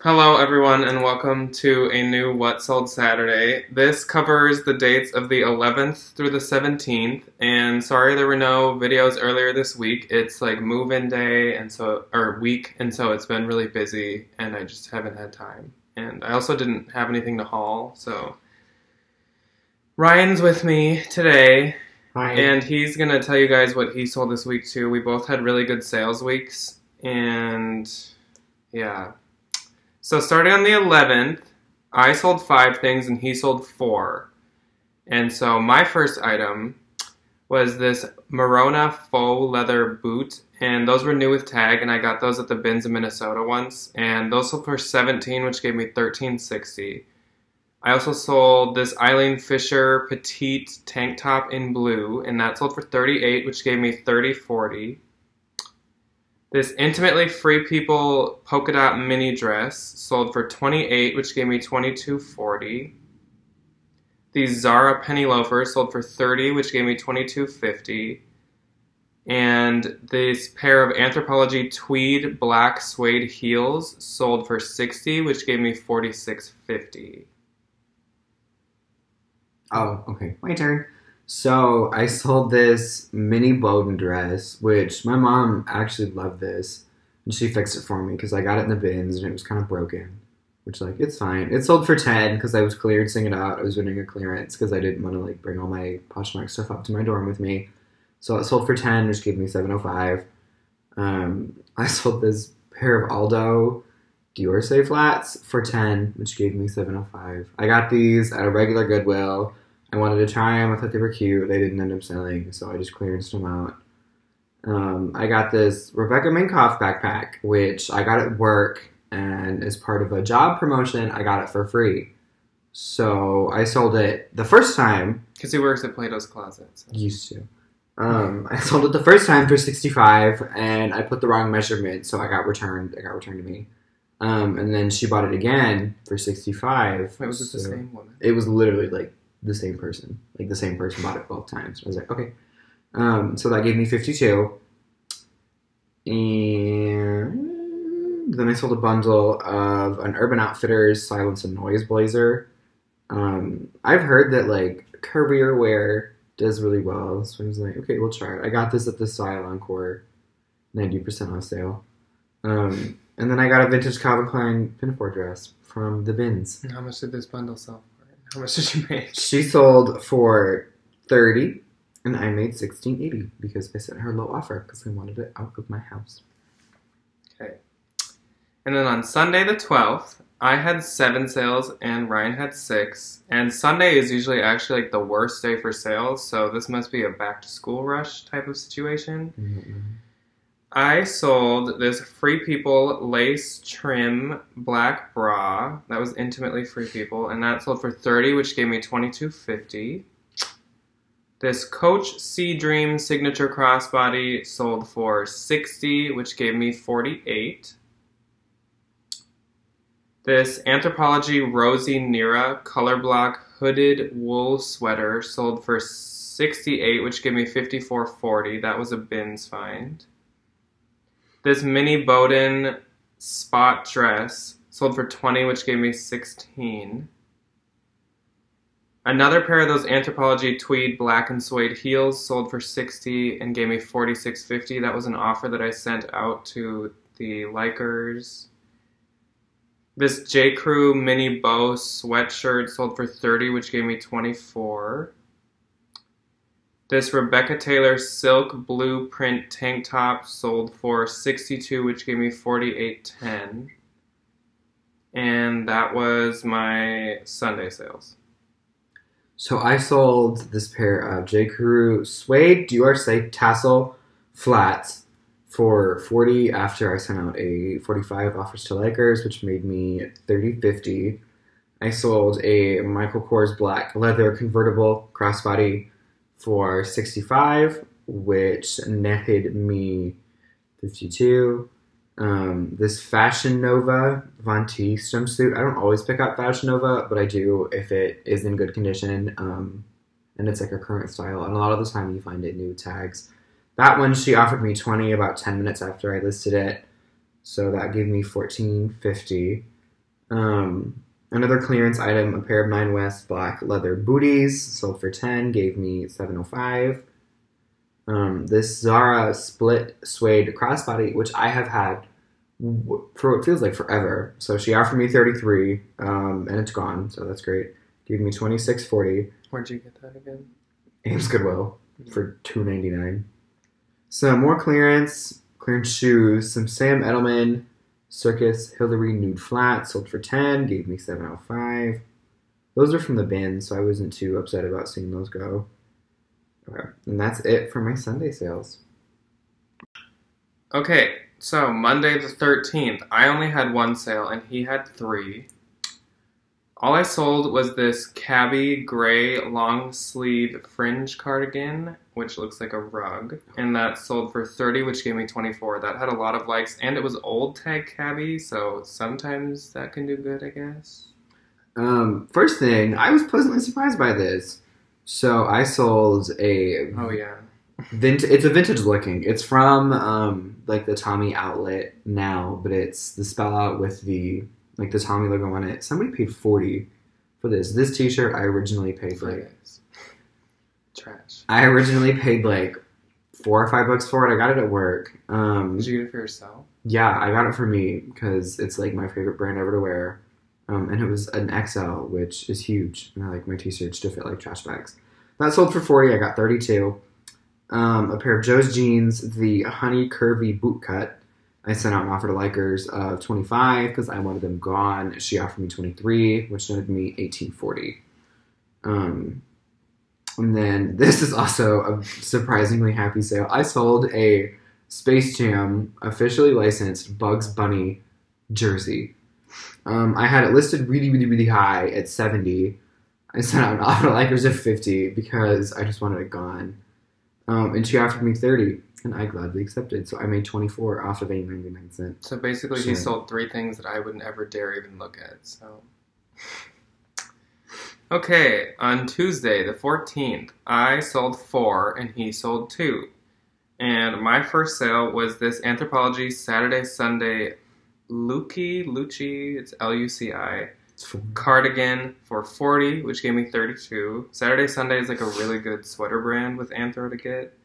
Hello, everyone, and welcome to a new What Sold Saturday. This covers the dates of the 11th through the 17th, and sorry there were no videos earlier this week. It's like move-in day, or week, and so it's been really busy, and I just haven't had time. And I also didn't have anything to haul, so Ryan's with me today, Hi. and he's gonna tell you guys what he sold this week too. We both had really good sales weeks, and yeah. So starting on the 11th, I sold 5 things and he sold 4. And so my first item was this Morona faux leather boot, and those were new with tag, and I got those at the Bins in Minnesota once, and those sold for $17, which gave me $13.60. I also sold this Eileen Fisher petite tank top in blue, and that sold for $38, which gave me $30.40. This Intimately Free People polka dot mini dress sold for $28, which gave me $22.40. These Zara penny loafers sold for $30, which gave me $22.50. And this pair of Anthropologie tweed black suede heels sold for $60, which gave me $46.50. Oh, okay. My turn. So I sold this mini Bowden dress, which my mom actually loved this, and she fixed it for me because I got it in the bins and it was kind of broken. Which, like, it's fine. It sold for 10 because I was clearancing it out. I was doing a clearance because I didn't want to, like, bring all my Poshmark stuff up to my dorm with me. So it sold for 10, which gave me $7.05. I sold this pair of Aldo Dior flats for 10, which gave me $7.05. I got these at a regular Goodwill. I wanted to try them. I thought they were cute. They didn't end up selling, so I just clearanced them out. I got this Rebecca Minkoff backpack, which I got at work, and as part of a job promotion, I got it for free. So I sold it the first time. Because he works at Plato's Closet. So. Used to. I sold it the first time for $65, and I put the wrong measurement, so I got returned. It got returned to me. And then she bought it again for $65. Wait, was it the same woman? It was literally like the same person. Like the same person bought it both times. I was like, okay. So that gave me $52. And then I sold a bundle of an Urban Outfitters Silence and Noise blazer. I've heard that like career wear does really well. So I was like, okay, we'll try it. I got this at the Style Encore 90% off sale. And then I got a vintage Calvin Klein pinafore dress from the Bins. And how much did this bundle sell for? How much did you make? She sold for $30, and I made $16.80 because I sent her a low offer because I wanted it out of my house. Okay. And then on Sunday the 12th, I had 7 sales and Ryan had 6. And Sunday is usually actually like the worst day for sales, so this must be a back to school rush type of situation. Mm-hmm. I sold this Free People lace trim black bra. That was Intimately Free People, and that sold for $30, which gave me $22.50. This Coach Sea Dream signature crossbody sold for $60, which gave me $48. This Anthropologie Rosy Nira color block hooded wool sweater sold for $68, which gave me $54.40. That was a Bins find. This mini Bowden spot dress sold for $20, which gave me $16. Another pair of those Anthropologie tweed black and suede heels sold for $60 and gave me $46.50. That was an offer that I sent out to the likers. This J. Crew mini bow sweatshirt sold for $30, which gave me $24. This Rebecca Taylor silk blue print tank top sold for $62, which gave me $48.10. And that was my Sunday sales. So I sold this pair of J. Crew suede Dior tassel flats for $40 after I sent out a $45 offers to likers, which made me $30.50. I sold a Michael Kors black leather convertible crossbody for $65, which netted me $52. This Fashion Nova Von T swimsuit. I don't always pick up Fashion Nova, but I do if it is in good condition. And it's like a current style. And a lot of the time you find it new tags. That one she offered me 20 about 10 minutes after I listed it. So that gave me $14.50. Another clearance item, a pair of Nine West black leather booties, sold for 10, gave me 705. This Zara split suede crossbody, which I have had for what feels like forever. So she offered me 33, and it's gone, so that's great. Gave me 26.40. Where'd you get that again? Ames Goodwill for $2.99. So more clearance shoes, some Sam Edelman Circus Hillary nude flats, sold for 10, gave me 705. Those are from the bin, so I wasn't too upset about seeing those go. Okay, and that's it for my Sunday sales. Okay, so Monday the 13th, I only had one sale and he had 3. All I sold was this cabby gray long sleeve fringe cardigan, which looks like a rug, and that sold for 30, which gave me 24. That had a lot of likes, and it was old tag cabby, so sometimes that can do good, I guess. First thing, I was pleasantly surprised by this. So I sold a Oh yeah. it's a vintage looking. It's from like the Tommy outlet now, but it's the spell out with the Tommy logo on it. Somebody paid 40 for this. This t-shirt I originally paid Trash. I originally paid like $4 or $5 for it. I got it at work. Did you get it for yourself? Yeah, I got it for me because it's like my favorite brand ever to wear. And it was an XL, which is huge. And I like my t-shirts to fit like trash bags. That sold for 40. I got 32. A pair of Joe's jeans, the honey curvy boot cut. I sent out an offer to Likers of 25 because I wanted them gone. She offered me 23, which netted me 18.40. And then this is also a surprisingly happy sale. I sold a Space Jam officially licensed Bugs Bunny jersey. I had it listed really, really, really high at 70. I sent out an offer to Likers of 50 because I just wanted it gone. And she offered me 30, and I gladly accepted. So I made 24 off of a 99-cent. So basically, he sold 3 things that I would never dare even look at. So, okay, on Tuesday the 14th, I sold 4 and he sold 2. And my first sale was this Anthropologie Saturday Sunday Lucci, it's L-U-C-I, cardigan for 40, which gave me 32. Saturday Sunday is like a really good sweater brand with Anthro to get.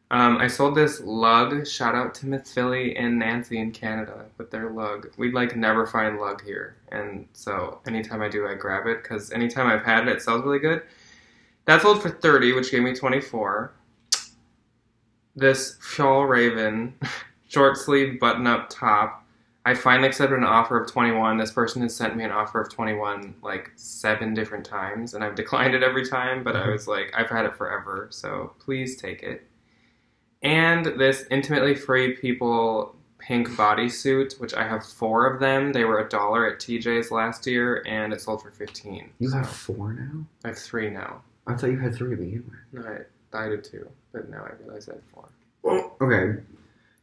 I sold this lug. Shout out to Miss Philly and Nancy in Canada with their lug. We'd like never find lug here, and so anytime I do, I grab it because anytime I've had it, it sells really good. That sold for 30, which gave me 24. This Fjallraven short sleeve button up top. I finally accepted an offer of 21. This person has sent me an offer of 21 like 7 different times, and I've declined it every time, but I was like, I've had it forever, so please take it. And this Intimately Free People pink bodysuit, which I have 4 of them. They were $1 at TJ's last year, and it sold for 15. You have 4 now? I have 3 now. I thought you had 3 to begin with. No, I did 2, but now I realize I have 4. Well, okay.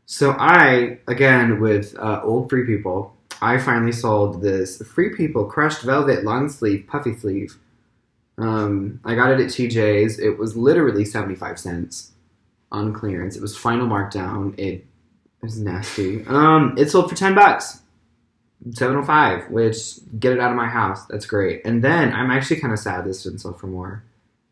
So I, again, with old Free People, I finally sold this Free People crushed velvet long sleeve, puffy sleeve. I got it at TJ's. It was literally 75 cents on clearance. It was final markdown. It was nasty. It sold for $10. $7.05, which, get it out of my house. That's great. And then, I'm actually kind of sad this didn't sell for more.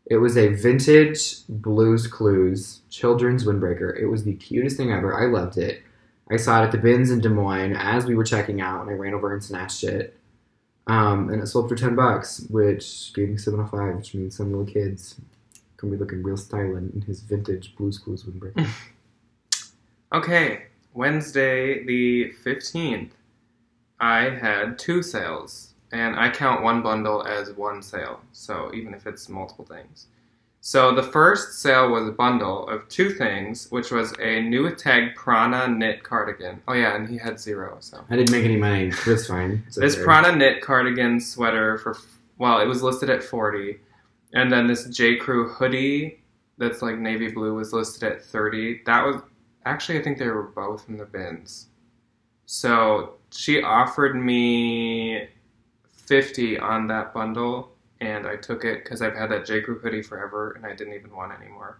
It was a vintage Blue's Clues children's windbreaker. It was the cutest thing ever. I loved it. I saw it at the bins in Des Moines as we were checking out, and I ran over and snatched it. And it sold for $10, which gave me $7.05, which means some little kids can be looking real styling in his vintage Blue's Clues windbreaker. Okay, Wednesday the 15th, I had 2 sales. And I count one bundle as one sale, so even if it's multiple things. So the first sale was a bundle of 2 things, which was a new with tag Prana knit cardigan. Oh yeah, and he had 0, so. I didn't make any money. That's fine. This Prana knit cardigan sweater for, well, it was listed at 40. And then this J. Crew hoodie that's like navy blue was listed at 30. That was, actually I think they were both in the bins. So she offered me 50 on that bundle, and I took it because I've had that J. Crew hoodie forever, and I didn't even want it anymore.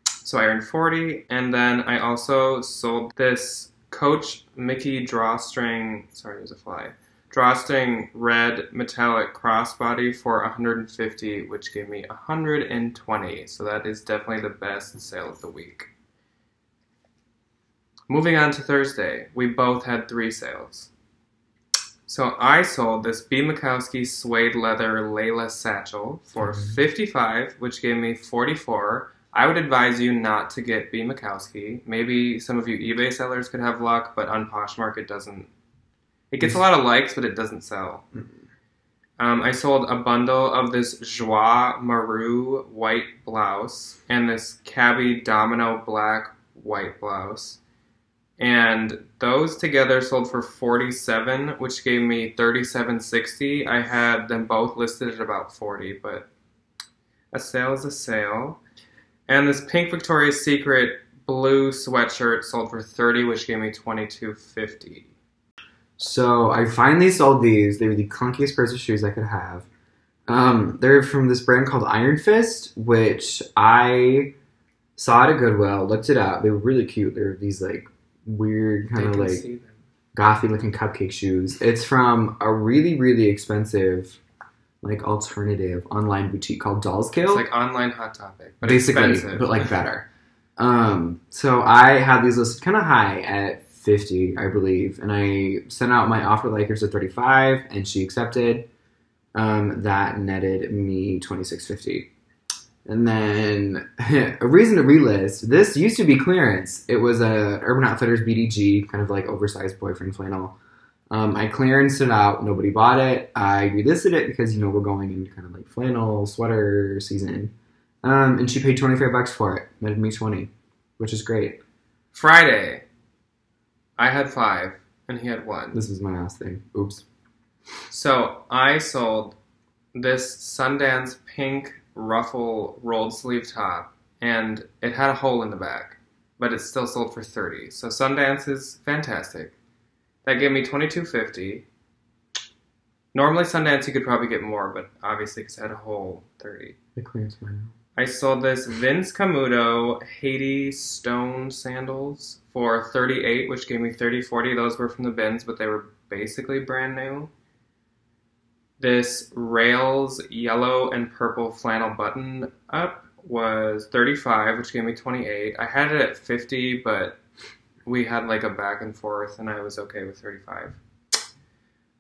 So I earned 40, and then I also sold this Coach Mickey drawstring drawstring red metallic crossbody for $150, which gave me $120. So that is definitely the best sale of the week. Moving on to Thursday, we both had 3 sales. So I sold this B. Mikowski suede leather Layla satchel for $55, which gave me $44. I would advise you not to get B. Mikowski. Maybe some of you eBay sellers could have luck, but on Poshmark it doesn't. It gets a lot of likes, but it doesn't sell. I sold a bundle of this Joie Maru white blouse and this Cabby Domino black white blouse. And those together sold for $47, which gave me $37.60. I had them both listed at about $40, but a sale is a sale. And this pink Victoria's Secret blue sweatshirt sold for $30, which gave me $22.50. So I finally sold these. They were the clunkiest pairs of shoes I could have. They're from this brand called Iron Fist, which I saw at a Goodwill, looked it up. They were really cute. They were these like weird kind of like gothy looking cupcake shoes. It's from a really, really expensive like alternative online boutique called Doll's Kill. It's like online Hot Topic, but basically expensive. But like better. So I had these listed kind of high at $50, I believe, and I sent out my offer likers at $35, and she accepted. That netted me $26.50. And then a reason to relist. This used to be clearance. It was a Urban Outfitters BDG, kind of like oversized boyfriend flannel. I clearanced it out. Nobody bought it. I relisted it because, we're going into kind of like flannel sweater season. And she paid $25 for it. Netted me $20, which is great. Friday, I had 5 and he had 1. This was my last thing. Oops. So I sold this Sundance pink ruffle rolled sleeve top, and it had a hole in the back, but it still sold for $30. So Sundance is fantastic. That gave me $22.50. Normally Sundance you could probably get more, but obviously because it had a hole, $30. The clearance window. I sold this Vince Camuto Haiti stone sandals for $38, which gave me $30.40. Those were from the bins, but they were basically brand new. This Rails yellow and purple flannel button up was $35, which gave me $28. I had it at $50, but we had like a back and forth, and I was okay with $35.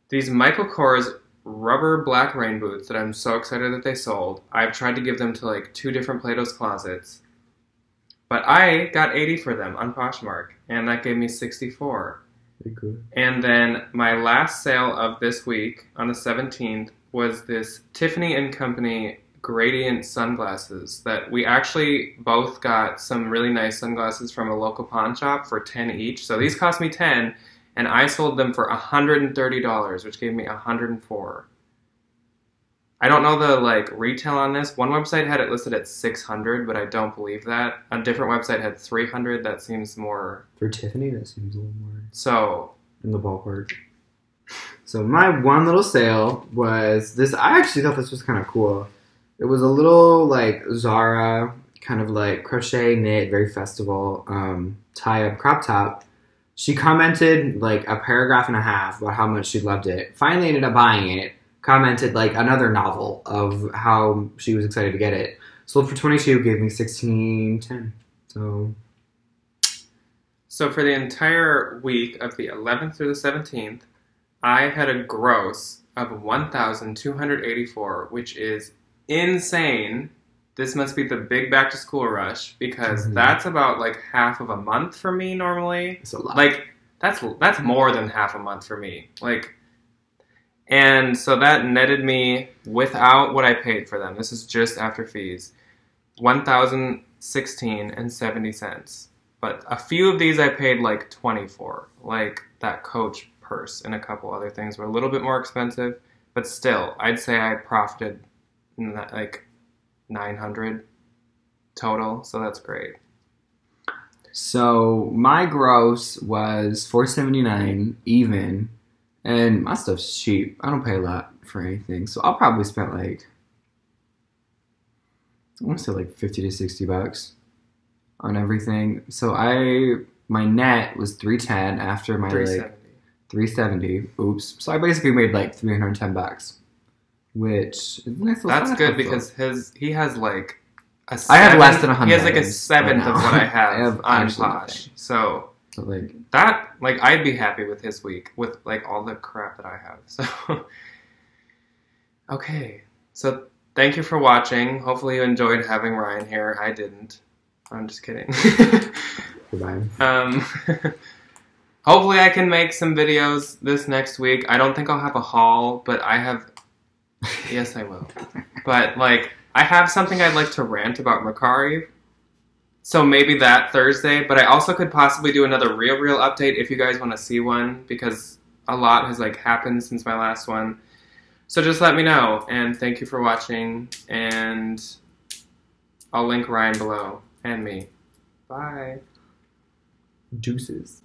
These Michael Kors rubber black rain boots that I'm so excited that they sold. I've tried to give them to like 2 different Plato's Closets, but I got $80 for them on Poshmark, and that gave me $64. Good. And then my last sale of this week on the 17th was this Tiffany & Company gradient sunglasses that we actually both got some really nice sunglasses from a local pawn shop for $10 each. So these cost me $10, and I sold them for $130, which gave me $104. I don't know the retail on this. One website had it listed at $600, but I don't believe that. A different website had $300. That seems more. For Tiffany, that seems a little more. So in the ballpark. So my one little sale was this. I actually thought this was kind of cool. It was a little Zara kind of crochet knit, very festival tie up crop top. She commented a paragraph and a half about how much she loved it. Finally ended up buying it. Commented another novel of how she was excited to get it. Sold for $22, gave me $16.10. So for the entire week of the 11th through the 17th, I had a gross of $1,284, which is insane. This must be the big back to school rush because that's about half of a month for me normally. It's a lot. That's more than half a month for me. And so that netted me, without what I paid for them, this is just after fees, $1,016.70. But a few of these I paid $20 for. That Coach purse and a couple other things were a little bit more expensive. But still, I'd say I profited $900 total. So that's great. So my gross was $479 even. And my stuff's cheap. I don't pay a lot for anything. So I'll probably spend I want to say $50 to $60 on everything. So my net was $310 after my $370. $370. Oops. So I basically made like $310, which is a nice little That's side good hustle. because he has like a I have less seventh- than 100 He has like a items seventh right of now. what I have, I have on actually Posh. So So like, that, like, I'd be happy with his week with like all the crap that I have. So okay. So thank you for watching. Hopefully you enjoyed having Ryan here. I didn't. I'm just kidding. goodbye. Hopefully I can make some videos this next week. I don't think I'll have a haul, but I have. Yes, I will. But like, I have something I'd like to rant about Mercari. So maybe that Thursday. But I also could possibly do another real update if you guys want to see one, because a lot has like happened since my last one. So just let me know. And thank you for watching. And I'll link Ryan below and me. Bye. Juices.